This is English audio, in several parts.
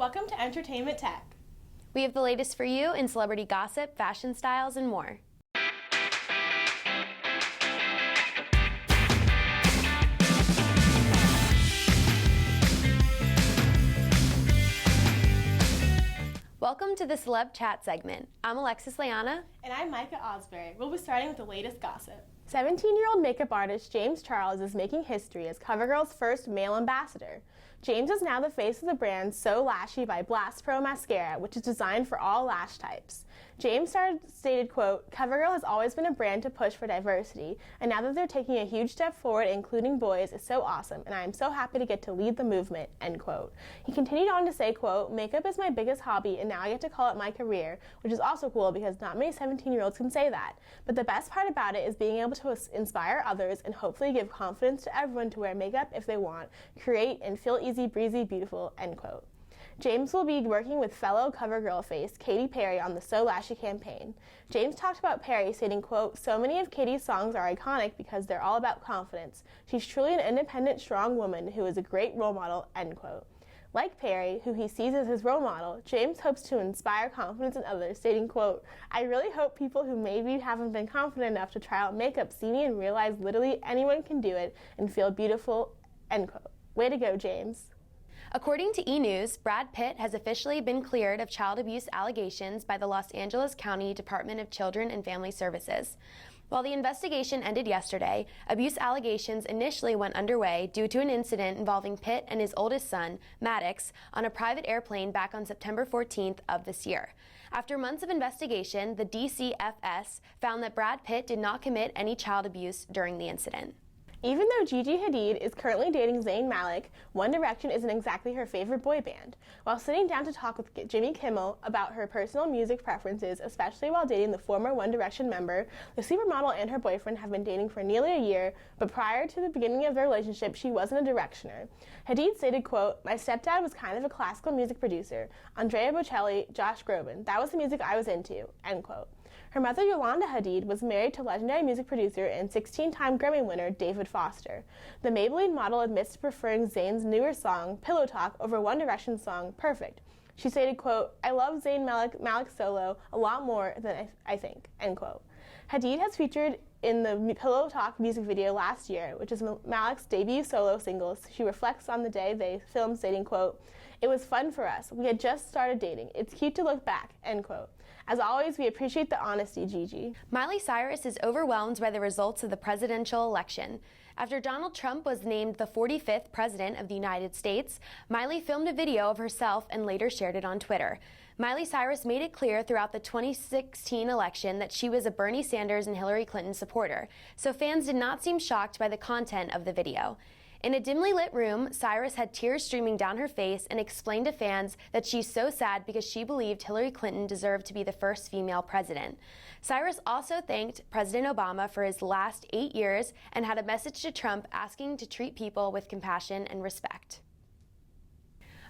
Welcome to Entertainment Tech. We have the latest for you in celebrity gossip, fashion styles, and more. Welcome to the Celeb Chat segment. I'm Alexis Leana. And I'm Micah Osbury. We'll be starting with the latest gossip. 17-year-old makeup artist James Charles is making history as CoverGirl's first male ambassador. James is now the face of the brand So Lashy by Blast Pro Mascara, which is designed for all lash types. James stated, quote, "CoverGirl has always been a brand to push for diversity, and now that they're taking a huge step forward, including boys, is so awesome, and I am so happy to get to lead the movement," end quote. He continued on to say, quote, "Makeup is my biggest hobby, and now I get to call it my career," which is also cool because not many 17-year-olds can say that. But the best part about it is being able to inspire others and hopefully give confidence to everyone to wear makeup if they want, create, and feel easy breezy beautiful, end quote. James will be working with fellow CoverGirl face Katy Perry on the So Lashy campaign. James talked about Perry, stating, quote, "So many of Katy's songs are iconic because they're all about confidence. She's truly an independent, strong woman who is a great role model," end quote. Like Perry, who he sees as his role model, James hopes to inspire confidence in others, stating, quote, "I really hope people who maybe haven't been confident enough to try out makeup see me and realize literally anyone can do it and feel beautiful," end quote. Way to go, James. According to E! News, Brad Pitt has officially been cleared of child abuse allegations by the Los Angeles County Department of Children and Family Services. While the investigation ended yesterday, abuse allegations initially went underway due to an incident involving Pitt and his oldest son, Maddox, on a private airplane back on September 14th of this year. After months of investigation, the DCFS found that Brad Pitt did not commit any child abuse during the incident. Even though Gigi Hadid is currently dating Zayn Malik, One Direction isn't exactly her favorite boy band. While sitting down to talk with Jimmy Kimmel about her personal music preferences, especially while dating the former One Direction member, the supermodel and her boyfriend have been dating for nearly a year, but prior to the beginning of their relationship, she wasn't a Directioner. Hadid stated, quote, "My stepdad was kind of a classical music producer. Andrea Bocelli, Josh Groban. That was the music I was into," end quote. Her mother, Yolanda Hadid, was married to legendary music producer and 16-time Grammy winner David Foster. The Maybelline model admits to preferring Zayn's newer song, Pillow Talk, over One Direction's song, Perfect. She stated, quote, "I love Zayn Malik's solo a lot more than I think," end quote. Hadid has featured in the Pillow Talk music video last year, which is Malik's debut solo single. She reflects on the day they filmed, stating, quote, "It was fun for us. We had just started dating. It's cute to look back," end quote. As always, we appreciate the honesty, Gigi. Miley Cyrus is overwhelmed by the results of the presidential election. After Donald Trump was named the 45th President of the United States, Miley filmed a video of herself and later shared it on Twitter. Miley Cyrus made it clear throughout the 2016 election that she was a Bernie Sanders and Hillary Clinton supporter, so fans did not seem shocked by the content of the video. In a dimly lit room, Cyrus had tears streaming down her face and explained to fans that she's so sad because she believed Hillary Clinton deserved to be the first female president. Cyrus also thanked President Obama for his last 8 years and had a message to Trump asking to treat people with compassion and respect.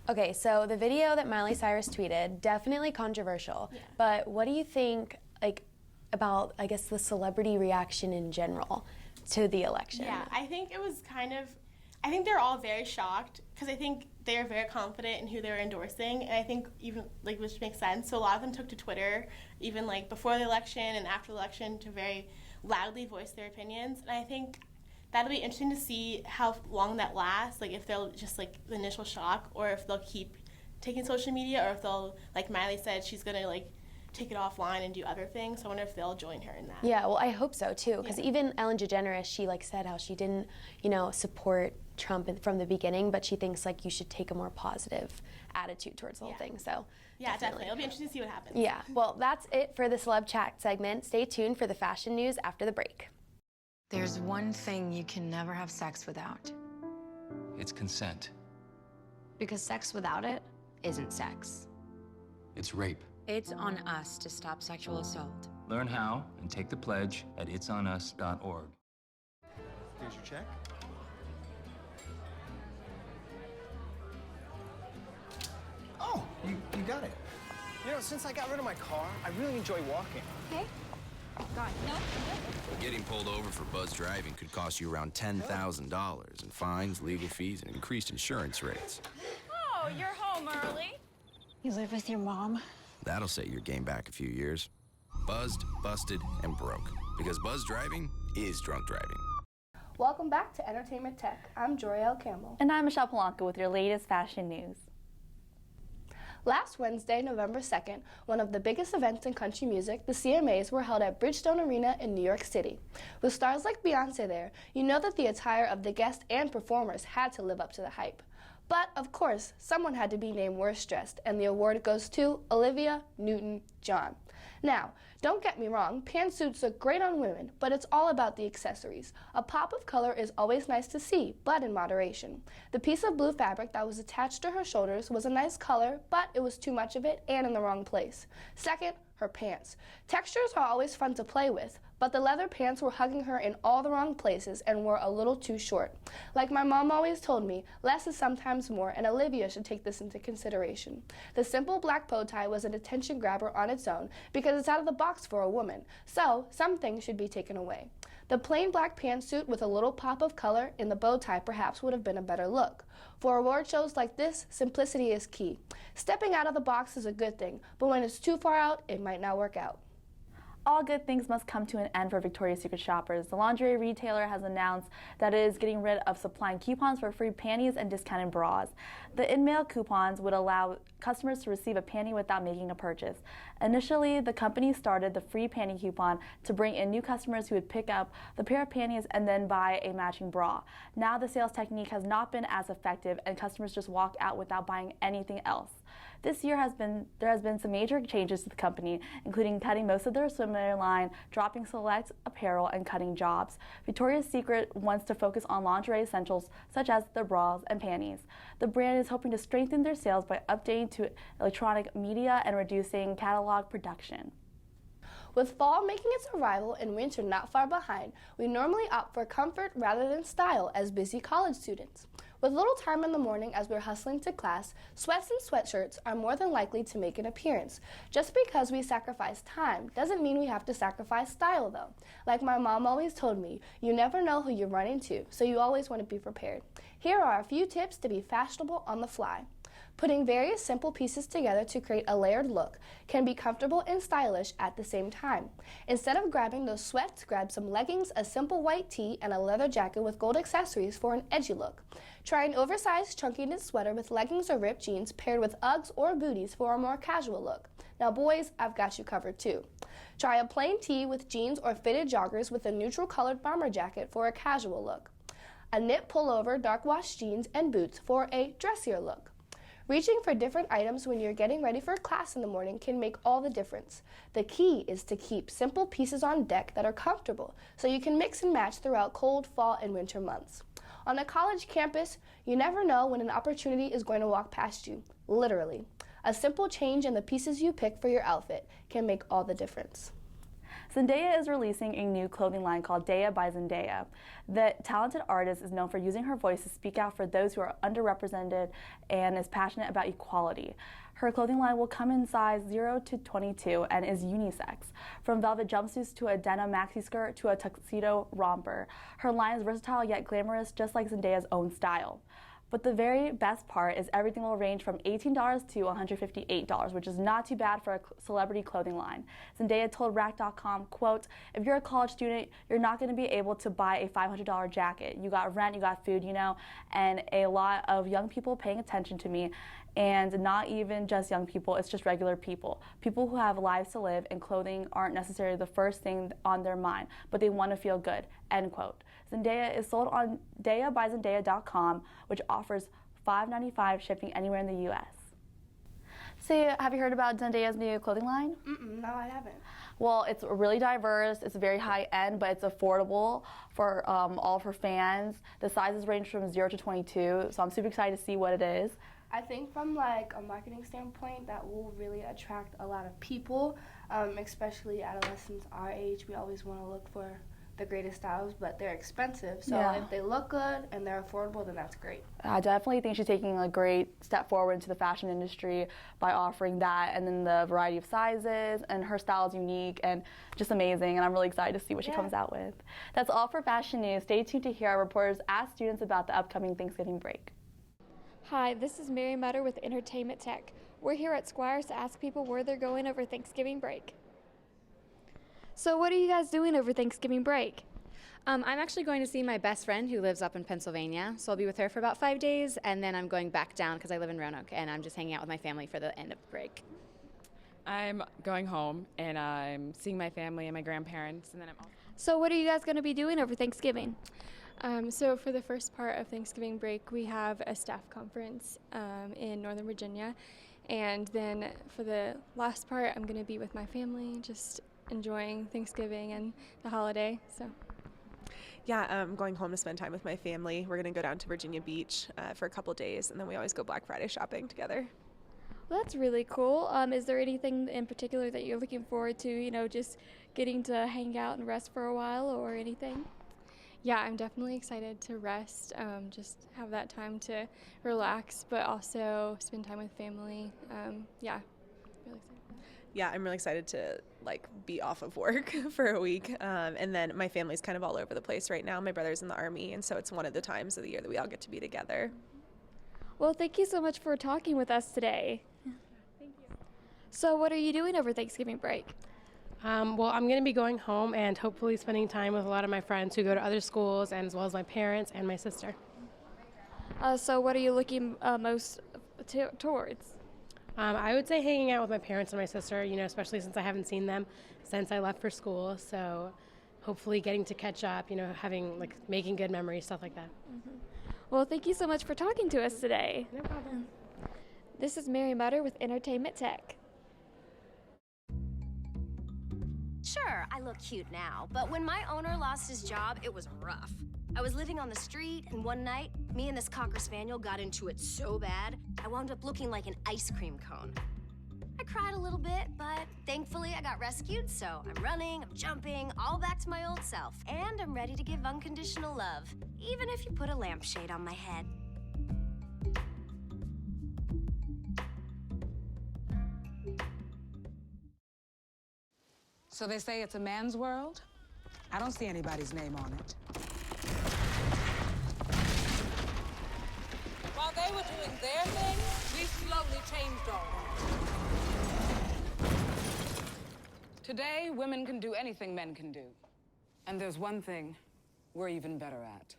Okay, so the video that Miley Cyrus tweeted, definitely controversial, but what do you think, about, I guess, the celebrity reaction in general to the election? Yeah, I think it was I think they're all very shocked because I think they're very confident in who they're endorsing, and I think even, which makes sense. So a lot of them took to Twitter, even before the election and after the election, to very loudly voice their opinions, and I think that'll be interesting to see how long that lasts, if they'll just, the initial shock, or if they'll keep taking social media, or if they'll, like Miley said, she's gonna, take it offline and do other things. So I wonder if they'll join her in that. Yeah, well, I hope so too, because even Ellen DeGeneres, she said how she didn't, support Trump from the beginning, but she thinks you should take a more positive attitude towards the whole thing. So yeah, definitely. It'll be interesting to see what happens. Yeah, well, that's it for the Celeb Chat segment. Stay tuned for the fashion news after the break. There's one thing you can never have sex without. It's consent. Because sex without it isn't sex. It's rape. It's on us to stop sexual assault. Learn how and take the pledge at itsonus.org. Here's your check. Oh, you got it. Since I got rid of my car, I really enjoy walking. Okay. God, no. Getting pulled over for buzz driving could cost you around $10,000 in fines, legal fees, and increased insurance rates. Oh, you're home early. You live with your mom? That'll set your game back a few years. Buzzed, busted, and broke. Because buzz driving is drunk driving. Welcome back to Entertainment Tech. I'm Joriel Campbell. And I'm Michelle Polanco with your latest fashion news. Last Wednesday, November 2nd, one of the biggest events in country music, the CMAs, were held at Bridgestone Arena in New York City. With stars like Beyoncé there, you know that the attire of the guests and performers had to live up to the hype. But, of course, someone had to be named worst dressed, and the award goes to Olivia Newton-John. Now, don't get me wrong, pantsuits look great on women, but it's all about the accessories. A pop of color is always nice to see, but in moderation. The piece of blue fabric that was attached to her shoulders was a nice color, but it was too much of it and in the wrong place. Second, her pants. Textures are always fun to play with, but the leather pants were hugging her in all the wrong places and were a little too short. Like my mom always told me, less is sometimes more, and Olivia should take this into consideration. The simple black bow tie was an attention grabber on its own because it's out of the box for a woman, so some things should be taken away. The plain black pantsuit with a little pop of color in the bow tie perhaps would have been a better look. For award shows like this, simplicity is key. Stepping out of the box is a good thing, but when it's too far out, it might not work out. All good things must come to an end for Victoria's Secret shoppers. The lingerie retailer has announced that it is getting rid of supplying coupons for free panties and discounted bras. The in-mail coupons would allow customers to receive a panty without making a purchase. Initially, the company started the free panty coupon to bring in new customers who would pick up the pair of panties and then buy a matching bra. Now the sales technique has not been as effective and customers just walk out without buying anything else. This year there has been some major changes to the company, including cutting most of their swimwear line, dropping select apparel, and cutting jobs. Victoria's Secret wants to focus on lingerie essentials such as their bras and panties. The brand is hoping to strengthen their sales by updating to electronic media and reducing catalog production. With fall making its arrival and winter not far behind, we normally opt for comfort rather than style as busy college students. With little time in the morning as we're hustling to class, sweats and sweatshirts are more than likely to make an appearance. Just because we sacrifice time doesn't mean we have to sacrifice style, though. Like my mom always told me, you never know who you run into, so you always want to be prepared. Here are a few tips to be fashionable on the fly. Putting various simple pieces together to create a layered look can be comfortable and stylish at the same time. Instead of grabbing those sweats, grab some leggings, a simple white tee, and a leather jacket with gold accessories for an edgy look. Try an oversized chunky knit sweater with leggings or ripped jeans paired with Uggs or booties for a more casual look. Now boys, I've got you covered too. Try a plain tee with jeans or fitted joggers with a neutral colored bomber jacket for a casual look. A knit pullover, dark wash jeans, and boots for a dressier look. Reaching for different items when you're getting ready for class in the morning can make all the difference. The key is to keep simple pieces on deck that are comfortable so you can mix and match throughout cold, fall, and winter months. On a college campus, you never know when an opportunity is going to walk past you, literally. A simple change in the pieces you pick for your outfit can make all the difference. Zendaya is releasing a new clothing line called Daya by Zendaya. The talented artist is known for using her voice to speak out for those who are underrepresented and is passionate about equality. Her clothing line will come in size 0 to 22 and is unisex. From velvet jumpsuits to a denim maxi skirt to a tuxedo romper. Her line is versatile yet glamorous, just like Zendaya's own style. But the very best part is everything will range from $18 to $158, which is not too bad for a celebrity clothing line. Zendaya told Rack.com, quote, "If you're a college student, you're not going to be able to buy a $500 jacket. You got rent, you got food, and a lot of young people paying attention to me. And not even just young people, it's just regular people. People who have lives to live, and clothing aren't necessarily the first thing on their mind, but they want to feel good," end quote. Zendaya is sold on dayabyzendaya.com, which offers $5.95 shipping anywhere in the U.S. So, have you heard about Zendaya's new clothing line? No, I haven't. Well, it's really diverse, it's very high-end, but it's affordable for all of her fans. The sizes range from 0 to 22, so I'm super excited to see what it is. I think from like a marketing standpoint, that will really attract a lot of people, especially adolescents our age. We always want to look for the greatest styles, but they're expensive. So if they look good and they're affordable, then that's great. I definitely think she's taking a great step forward into the fashion industry by offering that, and then the variety of sizes, and her style is unique and just amazing, and I'm really excited to see what she comes out with. That's all for fashion news. Stay tuned to hear our reporters ask students about the upcoming Thanksgiving break. Hi, this is Mary Mutter with Entertainment Tech. We're here at Squires to ask people where they're going over Thanksgiving break. So what are you guys doing over Thanksgiving break? I'm actually going to see my best friend who lives up in Pennsylvania, so I'll be with her for about 5 days, and then I'm going back down because I live in Roanoke, and I'm just hanging out with my family for the end of the break. I'm going home, and I'm seeing my family and my grandparents, and then I'm... So what are you guys going to be doing over Thanksgiving? So for the first part of Thanksgiving break, we have a staff conference in Northern Virginia, and then for the last part, I'm going to be with my family, just enjoying Thanksgiving and the holiday, so... Yeah, I'm going home to spend time with my family. We're going to go down to Virginia Beach for a couple days, and then we always go Black Friday shopping together. Well, that's really cool. Is there anything in particular that you're looking forward to, you know, just getting to hang out and rest for a while or anything? Yeah, I'm definitely excited to rest, just have that time to relax, but also spend time with family. Yeah, really excited. Yeah, I'm really excited to be off of work for a week. And then my family's kind of all over the place right now. My brother's in the Army, and so it's one of the times of the year that we all get to be together. Well, thank you so much for talking with us today. Thank you. So what are you doing over Thanksgiving break? Well, I'm going to be going home and hopefully spending time with a lot of my friends who go to other schools, and as well as my parents and my sister. So what are you looking most towards? I would say hanging out with my parents and my sister, you know, especially since I haven't seen them since I left for school. So hopefully getting to catch up, you know, making good memories, stuff like that. Mm-hmm. Well, thank you so much for talking to us today. No problem. This is Mary Mutter with Entertainment Tech. Sure, I look cute now, but when my owner lost his job, it was rough. I was living on the street, and one night, me and this Cocker Spaniel got into it so bad, I wound up looking like an ice cream cone. I cried a little bit, but thankfully I got rescued, so I'm running, I'm jumping, all back to my old self, and I'm ready to give unconditional love, even if you put a lampshade on my head. So they say it's a man's world? I don't see anybody's name on it. While they were doing their thing, we slowly changed all that. Today, women can do anything men can do. And there's one thing we're even better at.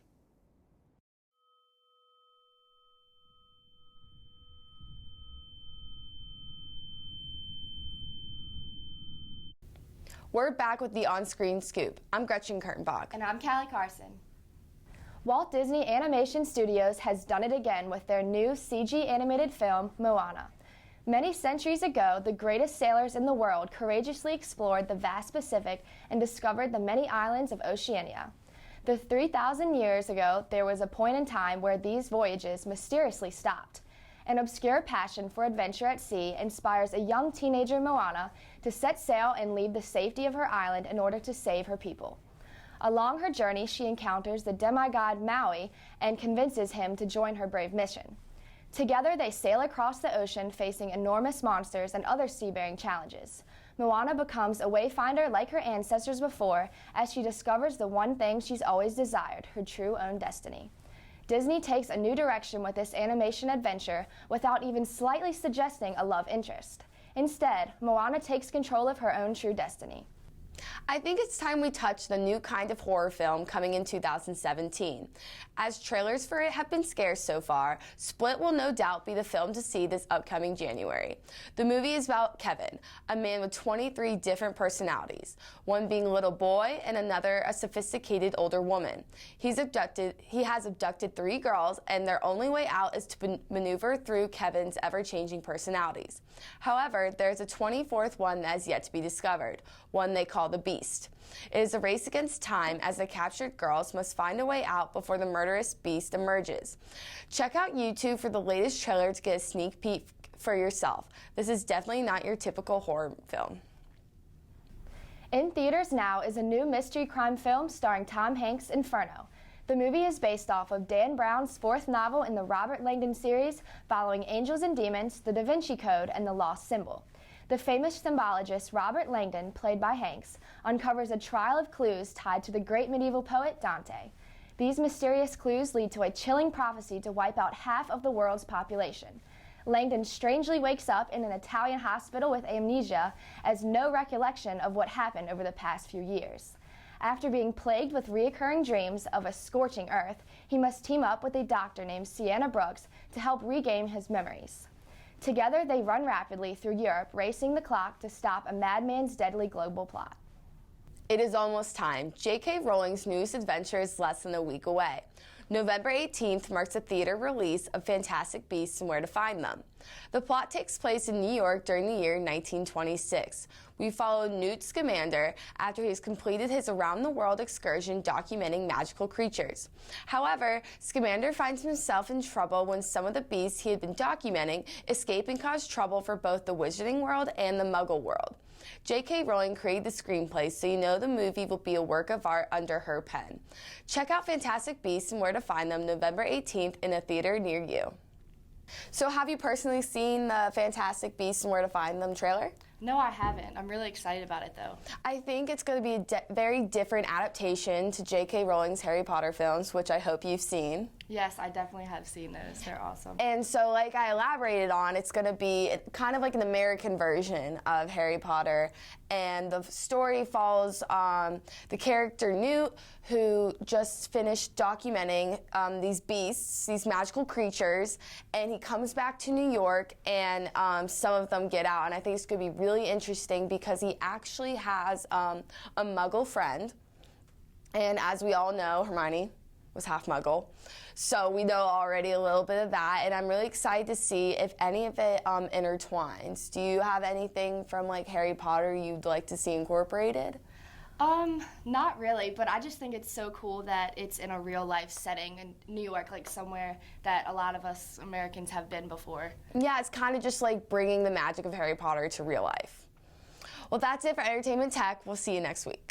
We're back with the on-screen scoop. I'm Gretchen Kurtenbach. And I'm Callie Carson. Walt Disney Animation Studios has done it again with their new CG animated film, Moana. Many centuries ago, the greatest sailors in the world courageously explored the vast Pacific and discovered the many islands of Oceania. 3,000 years ago, there was a point in time where these voyages mysteriously stopped. An obscure passion for adventure at sea inspires a young teenager, Moana, to set sail and leave the safety of her island in order to save her people. Along her journey, she encounters the demigod Maui and convinces him to join her brave mission. Together, they sail across the ocean, facing enormous monsters and other seafaring challenges. Moana becomes a wayfinder like her ancestors before, as she discovers the one thing she's always desired, her true own destiny. Disney takes a new direction with this animation adventure without even slightly suggesting a love interest. Instead, Moana takes control of her own true destiny. I think it's time we touch the new kind of horror film coming in 2017. As trailers for it have been scarce so far, Split will no doubt be the film to see this upcoming January. The movie is about Kevin, a man with 23 different personalities, one being a little boy and another a sophisticated older woman. He has abducted 3 girls, and their only way out is to maneuver through Kevin's ever-changing personalities. However, there's a 24th one that is yet to be discovered, one they call the Beast. It is a race against time, as the captured girls must find a way out before the murderous beast emerges. Check out YouTube for the latest trailer to get a sneak peek for yourself. This is definitely not your typical horror film. In theaters now is a new mystery crime film starring Tom Hanks, Inferno. The movie is based off of Dan Brown's 4th novel in the Robert Langdon series, following Angels and Demons, The Da Vinci Code, and The Lost Symbol. The famous symbologist Robert Langdon, played by Hanks, uncovers a trail of clues tied to the great medieval poet Dante. These mysterious clues lead to a chilling prophecy to wipe out half of the world's population. Langdon strangely wakes up in an Italian hospital with amnesia, as no recollection of what happened over the past few years. After being plagued with reoccurring dreams of a scorching earth, he must team up with a doctor named Sienna Brooks to help regain his memories. Together, they run rapidly through Europe, racing the clock to stop a madman's deadly global plot. It is almost time. J.K. Rowling's newest adventure is less than a week away. November 18th marks the theater release of Fantastic Beasts and Where to Find Them. The plot takes place in New York during the year 1926. We follow Newt Scamander after he has completed his around-the-world excursion documenting magical creatures. However, Scamander finds himself in trouble when some of the beasts he had been documenting escape and cause trouble for both the Wizarding world and the Muggle world. J.K. Rowling created the screenplay, so you know the movie will be a work of art under her pen. Check out Fantastic Beasts and Where to Find Them November 18th in a theater near you. So have you personally seen the Fantastic Beasts and Where to Find Them trailer? No, I haven't. I'm really excited about it, though. I think it's going to be a very different adaptation to J.K. Rowling's Harry Potter films, which I hope you've seen. Yes, I definitely have seen those. They're awesome. And so, like I elaborated on, it's going to be kind of like an American version of Harry Potter. And the story follows the character Newt, who just finished documenting these beasts, these magical creatures, and he comes back to New York, and some of them get out. And I think it's going to be really interesting because he actually has a Muggle friend. And as we all know, Hermione was half Muggle. So we know already a little bit of that, and I'm really excited to see if any of it intertwines. Do you have anything from like Harry Potter you'd like to see incorporated? Not really, but I just think it's so cool that it's in a real life setting in New York, like somewhere that a lot of us Americans have been before. Yeah, it's kind of just like bringing the magic of Harry Potter to real life. Well, that's it for Entertainment Tech. We'll see you next week.